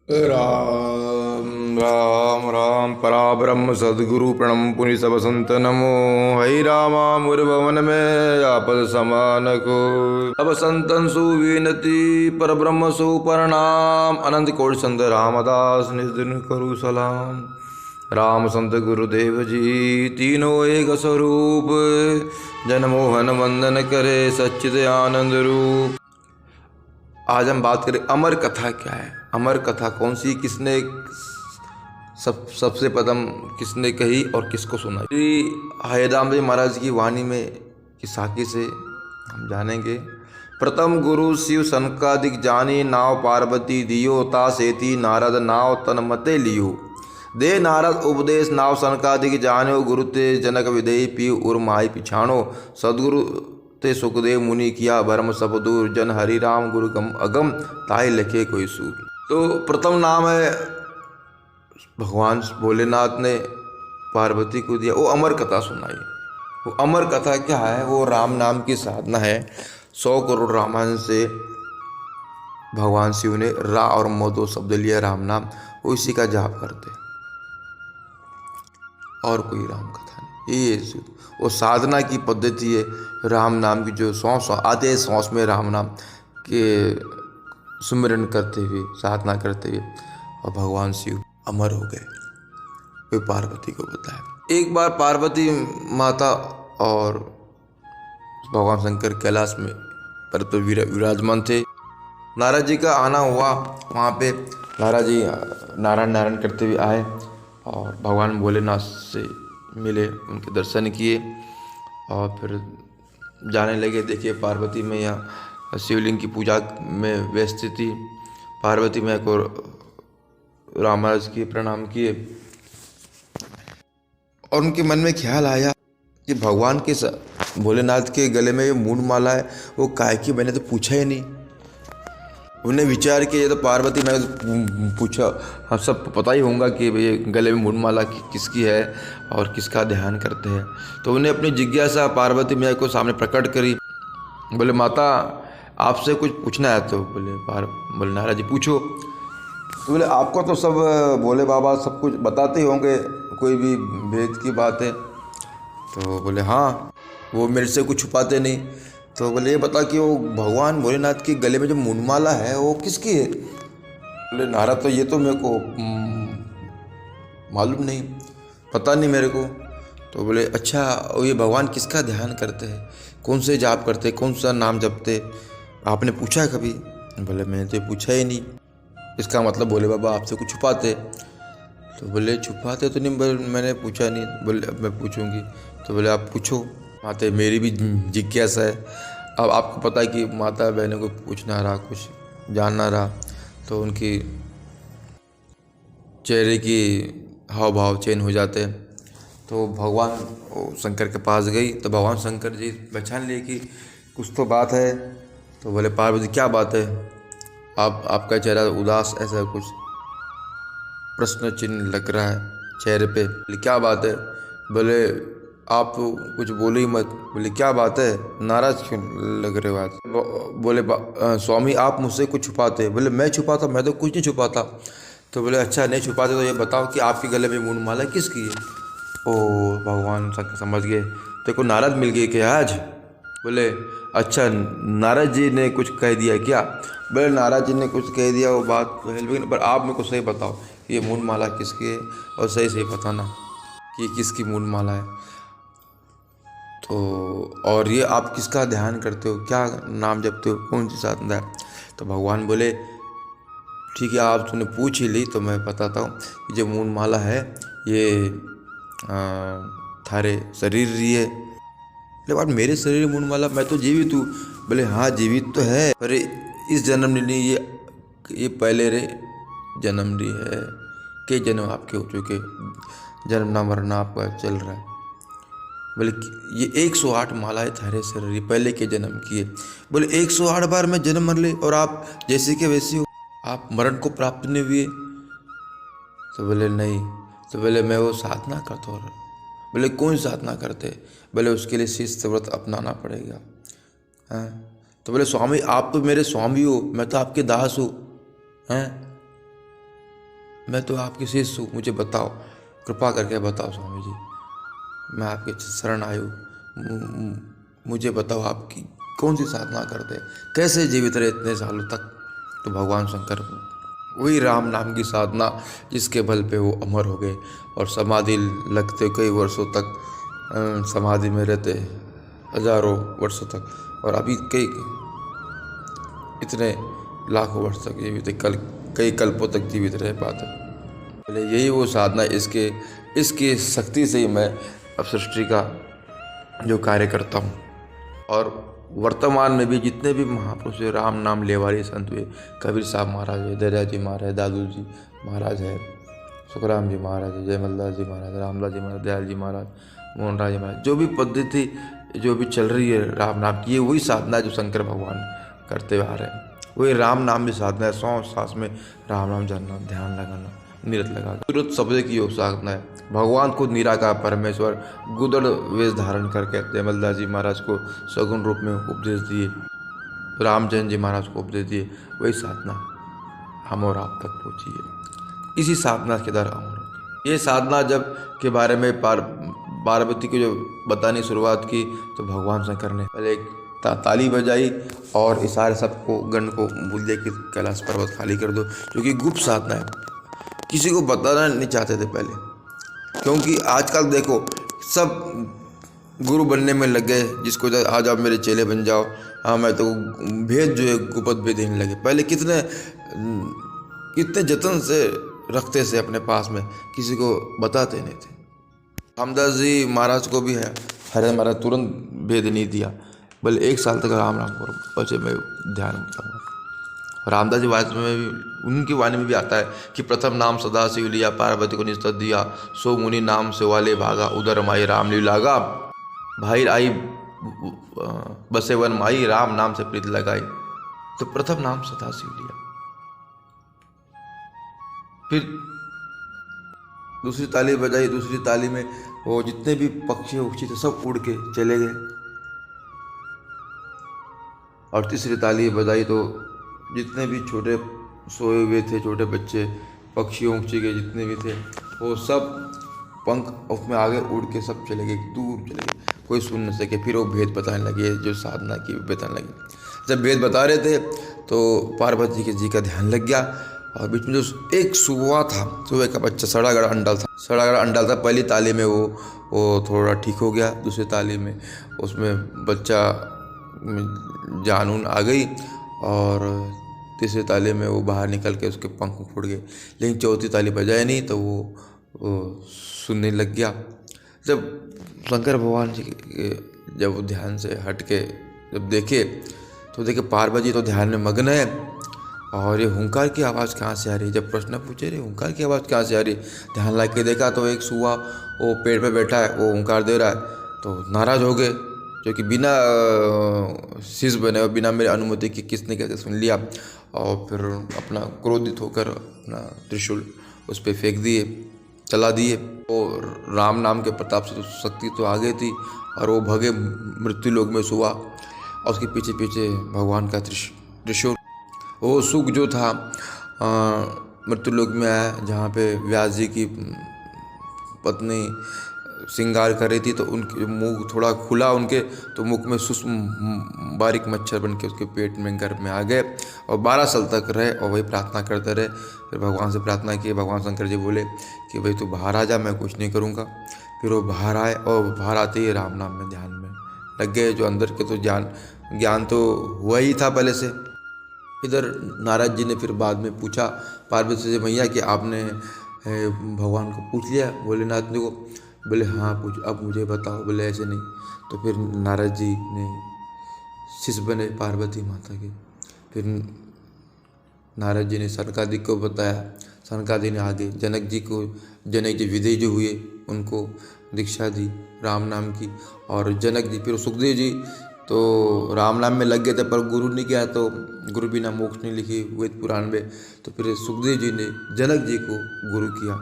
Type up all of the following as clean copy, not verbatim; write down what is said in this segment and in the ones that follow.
राम राम राम पराब्रह्म सद्गुरु प्रणम पुनि सब संत नमो। हरि रामा मुरभवन में आपद समान को अब संतन सुविनति पर ब्रह्म सु प्रणाम। अनंत कोटि संत रामदास निज दिन करु सलाम। राम संत गुरुदेव जी तीनों एक स्वरूप जनमोहन वंदन करे सच्चिद आनंद रूप। आज हम बात करें अमर कथा क्या है। अमर कथा कौन सी, किसने सबसे प्रथम किसने कही और किसको सुनाई। श्री हरिराम जी महाराज की वाणी में की साखी से हम जानेंगे। प्रथम गुरु शिव सनकादिक जानी नाव पार्वती दियो ता सेती नारद नाव तन मते लियो। दे नारद उपदेश नाव सनकादिक जानो गुरु ते जनक विदेही पी उर माही पिछाणो। सदगुरु ते सुखदेव मुनि किया भरम सब दूर जन हरि राम गुरु गम अगम ताहि लिखे कोई सूर। तो प्रथम नाम है भगवान भोलेनाथ ने पार्वती को दिया, वो अमर कथा सुनाई। वो अमर कथा क्या है, वो राम नाम की साधना है। 100 करोड़ रामायण से भगवान शिव ने रा और मो दो शब्द लिया राम नाम, वो इसी का जाप करते और कोई राम कथा नहीं। ये वो साधना की पद्धति है राम नाम की, जो सांस आते सांस में राम नाम के सुमिरन करते हुए साधना करते हुए और भगवान शिव अमर हो गए। वे पार्वती को बताया। एक बार पार्वती माता और भगवान शंकर कैलाश में पर तो विराजमान थे। नारद जी का आना हुआ, वहाँ पे नारद जी नारायण नारायण करते हुए आए और भगवान भोलेनाथ से मिले, उनके दर्शन किए और फिर जाने लगे। देखिए पार्वती मैया शिवलिंग की पूजा में व्यस्त थी। पार्वती मैया को राम महाराज की प्रणाम किए और उनके मन में ख्याल आया कि भगवान के भोलेनाथ के गले में ये मूंड माला है, वो काय की, मैंने तो पूछा ही नहीं। उन्हें विचार किया, ये तो पार्वती मैंने पूछा, हम सब पता ही होगा कि ये गले में मूंड माला किसकी है और किसका ध्यान करते हैं। तो उन्हें अपनी जिज्ञासा पार्वती मैया को सामने प्रकट करी। बोले माता आपसे कुछ पूछना है। तो बोले नारद जी पूछो। तो बोले आपको तो सब भोले बाबा सब कुछ बताते ही होंगे, कोई भी भेद की बात है। तो बोले हाँ, वो मेरे से कुछ छुपाते नहीं। तो बोले ये बता कि वो भगवान भोलेनाथ के गले में जो मुंडमाला है वो किसकी है। बोले नारद तो ये तो मेरे को मालूम नहीं, पता नहीं मेरे को। तो बोले अच्छा, ये भगवान किसका ध्यान करते हैं, कौन से जाप करते, कौन सा नाम जपते, आपने पूछा है कभी। बोले मैंने तो पूछा ही नहीं। इसका मतलब भोले बाबा आपसे कुछ छुपाते। तो बोले छुपाते तो नहीं, बोले मैंने पूछा नहीं। बोले अब मैं पूछूंगी। तो बोले आप पूछो माता, मेरी भी जिज्ञासा है। अब आपको पता है कि माता बहनों को पूछना रहा, कुछ जानना रहा, तो उनकी चेहरे की हाव भाव चेंज हो जाते हैं। तो भगवान शंकर के पास गई तो भगवान शंकर जी पहचान लिए कि कुछ तो बात है। तो बोले पार्वती क्या बात है, आपका चेहरा उदास, ऐसा कुछ प्रश्न चिन्ह लग रहा है चेहरे पे। बोले क्या बात है। बोले आप कुछ बोले ही मत। बोले क्या बात है, नाराज क्यों लग रहे हो आज। बोले स्वामी आप मुझसे कुछ छुपाते। बोले मैं छुपाता, मैं तो कुछ नहीं छुपाता। तो बोले अच्छा नहीं छुपाते तो ये बताओ कि आपके गले में मूंड माला किसकी है। ओ भगवान समझ गए, तेरे को नारद मिल गए क्या आज। बोले अच्छा नारद जी ने कुछ कह दिया क्या। बोले नारद जी ने कुछ कह दिया, वो बात तो है, पर आप मेरे को सही बताओ कि ये मूंड माला किसकी है और सही सही बताना कि किसकी मूंड माला है। तो और ये आप किसका ध्यान करते हो, क्या नाम जपते हो, कौन सी साधना है। तो भगवान बोले ठीक है, आप तूने पूछ ही ली तो मैं बताता हूँ कि जो मूंड माला है ये थारे शरीर रही है। बोले बात मेरे शरीर मूंड माला, मैं तो जीवित हूँ। बोले हाँ जीवित तो है, पर इस जन्म नहीं, ये पहले रे जन्म रही है। कई जन्म आपके हो चुके, जन्म ना मरना आपका चल रहा है। बोले ये 108 मालाएं थारे शरीर पहले के जन्म की है। बोले 108 बार मैं जन्म मर ले और आप जैसे के वैसे हो, आप मरण को प्राप्त नहीं हुए। तो बोले नहीं। तो बोले मैं वो साधना करता हूँ। बोले कौन साधना करते। बोले उसके लिए शिष्ट व्रत अपनाना पड़ेगा। हैं। तो बोले स्वामी आप तो मेरे स्वामी हो, मैं तो आपके दास हूँ। हैं। मैं तो आपकी शिष्य हूँ, मुझे बताओ, कृपा करके बताओ स्वामी जी, मैं आपके शरण आयु, मुझे बताओ आपकी कौन सी साधना करते, कैसे जीवित रहे इतने सालों तक। तो भगवान शंकर वही राम नाम की साधना जिसके बल पे वो अमर हो गए और समाधि लगते कई वर्षों तक समाधि में रहते, हजारों वर्षों तक, और अभी कई इतने लाखों वर्ष तक जीवित, कई कल्पों तक जीवित रह पाते। पहले यही वो साधना, इसकी शक्ति से ही मैं अब सृष्टि का जो कार्य करता हूँ। और वर्तमान में भी जितने भी महापुरुष राम नाम ले वाले संत हुए, कबीर साहब महाराज है, दरिया जी महाराज, दादू जी महाराज है, सुखराम जी महाराज है, जयमलदास जी महाराज, रामदास जी महाराज, दयाल जी महाराज, मोहन राज जी महाराज, जो भी पद्धति जो भी चल रही है राम नाम की, ये वही साधना जो शंकर भगवान करते आ रहे हैं। वही राम नाम भी साधना है, 100 सांस में राम नाम जानना, ध्यान लगाना, निरत लगा तुरंत शब्द की योग साधना है। भगवान खुद निराकार परमेश्वर गुदड़ वेश धारण करके जयमलदास जी महाराज को सगुण रूप में उपदेश दिए, रामचंद्र जी महाराज को उपदेश दिए, वही साधना हम और आप तक पहुँची है। इसी साधना के द्वारा अमर होती। ये साधना जब के बारे में पार्वती को जो बताने की शुरुआत की तो भगवान शंकर ने पहले एक ताली बजाई और इशारे सबको गण को बोल दिया कि कैलाश पर्वत खाली कर दो, क्योंकि गुप्त साधना है, किसी को बताना नहीं चाहते थे पहले। क्योंकि आजकल देखो सब गुरु बनने में लग गए, जिसको आज आप मेरे चेले बन जाओ, हाँ मैं तो भेद जो है गुपत भेद देने लगे। पहले कितने जतन से रखते से अपने पास में, किसी को बताते नहीं थे। रामदास जी महाराज को भी है, हरे महाराज तुरंत भेद नहीं दिया, बल्कि 1 साल तक राम राम करो, बचे मैं ध्यान बताऊँगा। रामदास जी वाणी में भी, उनकी वाणी में भी आता है कि प्रथम नाम सदा शिव लिया, पार्वती को निस्तत दिया, सो मुनि नाम से वाले भागा, उधर माई राम लीलागा, भाई आई बसे वन माई, राम नाम से प्रीत लगाई। तो प्रथम नाम सदा शिव लिया, फिर दूसरी ताली बजाई, दूसरी ताली में वो जितने भी पक्षी उक्षी थे सब उड़ के चले गए, और तीसरी ताली बजाई तो जितने भी छोटे सोए हुए थे, छोटे बच्चे पक्षियों के जितने भी थे, वो सब पंख उसमें आगे उड़ के सब चले गए, दूर चले गए, कोई सुन न सके। फिर वो भेद बताने लगे, जो साधना की बताने लगे। जब भेद बता रहे थे तो पार्वती जी का ध्यान लग गया, और बीच में जो एक सुबह था, सुबह का बच्चा सड़ा गड़ा अंडा था। पहली ताली में वो थोड़ा ठीक हो गया, दूसरी ताली में उसमें बच्चा जानून आ गई, और तीसरी ताली में वो बाहर निकल के उसके पंख फूट गए। लेकिन चौथी ताली बजाए नहीं तो वो सुनने लग गया। जब शंकर भगवान जी जब वो ध्यान से हट के जब देखे तो देखे पार्वती तो ध्यान में मग्न है, और ये हुंकार की आवाज़ कहाँ से आ रही है। जब प्रश्न पूछे रहे हुंकार की आवाज़ कहाँ से आ रही, ध्यान ला के देखा तो एक सुआ वो पेड़ पे बैठा है, वो हुंकार दे रहा है। तो नाराज़ हो गए, जो कि बिना शिष्य बने और बिना मेरी अनुमति की किसने कैसे सुन लिया, और फिर अपना क्रोधित होकर अपना त्रिशूल उस पर फेंक दिए, चला दिए। और राम नाम के प्रताप से तो शक्ति तो आ गई थी, और वो भगे मृत्यु लोक में सुआ, और उसके पीछे पीछे भगवान का त्रिशूल। वो सुख जो था मृत्यु लोक में आया, जहाँ पे व्यास जी की पत्नी श्रृंगार कर रही थी, तो उनके मुंह थोड़ा खुला उनके, तो मुख में सूक्ष्म बारीक मच्छर बन के उसके पेट में गर्भ में आ गए, और 12 साल तक रहे, और वही प्रार्थना करते रहे। फिर भगवान से प्रार्थना की, भगवान शंकर जी बोले कि भाई तू बाहर आ जा, मैं कुछ नहीं करूँगा। फिर वो बाहर आए, और बाहर आते ही राम नाम में ध्यान में लग गए। जो अंदर के तो ज्ञान तो हुआ ही था पहले से। इधर नारद जी ने फिर बाद में पूछा पार्वती से, मैया कि आपने भगवान को पूछ लिया भोलेनाथ जी को? बोले हाँ पूछ, अब मुझे बताओ। बोले ऐसे नहीं। तो फिर नारद जी ने शिष्य बने पार्वती माता के। फिर नारद जी ने सनकादिक को बताया, सनकादिक ने आगे जनक जी विदेह जो हुए उनको दीक्षा दी राम नाम की। और जनक जी फिर सुखदेव जी तो राम नाम में लग गए थे, पर गुरु ने किया, तो गुरु बिना मोक्ष नहीं लिखी वेद पुराण में। तो फिर सुखदेव जी ने जनक जी को गुरु किया,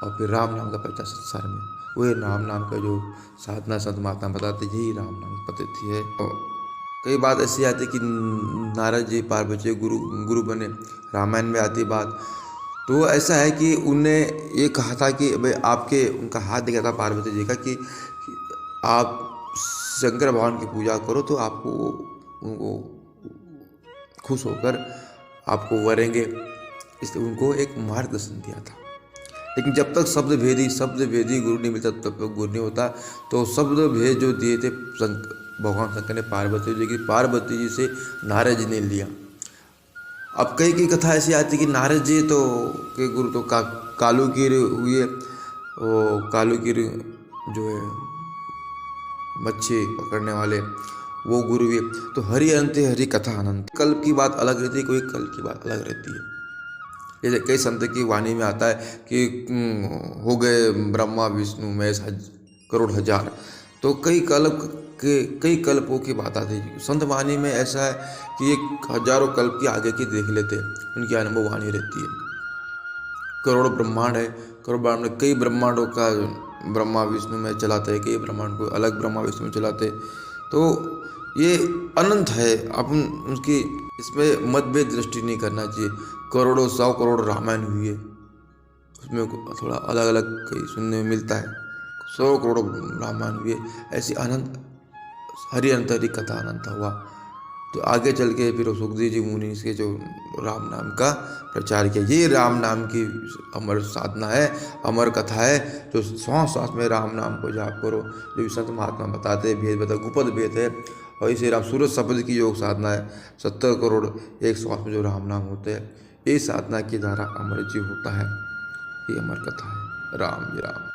और फिर राम नाम का प्रचार संसार में। वही राम नाम का जो साधना संत महात्मा बताते, यही राम नाम पद्धति है। और कई बात ऐसी आती कि नारद जी पार्वती गुरु बने। रामायण में आती बात तो ऐसा है कि उनने ये कहा था कि भाई आपके उनका हाथ दिखा था पार्वती जी का कि आप शंकर भगवान की पूजा करो तो आपको उनको खुश होकर आपको वरेंगे, इसलिए उनको एक मार्गदर्शन दिया था। लेकिन जब तक शब्द भेदी गुरु नहीं मिलता तब तक गुरु नहीं होता। तो शब्द भेद जो दिए थे भगवान शंकर ने पार्वती जी से नारद जी ने लिया। अब कई कथा ऐसी आती कि नारद जी तो के गुरु तो कालूकीर हुए, वो कालूकीर जो है मच्छी पकड़ने वाले वो गुरु हुए। तो हरि अनंत हरि कथा अनंत, कल्प की बात अलग रहती है, कोई कल्प की बात अलग रहती है। जैसे कई संत की वाणी में आता है कि हो गए ब्रह्मा विष्णु महेश करोड़ हजार। तो कई कल्पों की बात आती है। संत वाणी में ऐसा है कि एक हजारों कल्प की आगे की देख लेते, उनकी अनुभव वाणी रहती है। करोड़ ब्रह्मांड है, करोड़ ब्रह्मांड में कई ब्रह्मांडों का ब्रह्मा विष्णु में चलाते हैं, कई ब्रह्मांड को अलग ब्रह्मा विष्णु में चलाते। तो ये अनंत है, अपन उसकी इसमें मतभेद दृष्टि नहीं करना चाहिए। करोड़ों 100 करोड़ रामायण हुई है, उसमें थोड़ा अलग अलग कई सुनने में मिलता है। 100 करोड़ रामायण हुई है, ऐसी अनंत हरि अनंत हरि कथा अनंत हुआ। तो आगे चल के फिर सुखदेव जी मुनि इसके जो राम नाम का प्रचार किया। ये राम नाम की अमर साधना है, अमर कथा है, जो श्वास श्वास में राम नाम को जाप करो, जो संत महात्मा बताते हैं, भेद बता गुप्त भेद है। और इसे राम सूरज शब्द की योग साधना है, 70 करोड़ एक श्वास में जो राम नाम होते हैं, इस साधना के द्वारा अमर जीव होता है। ये अमर कथा है। राम जी राम।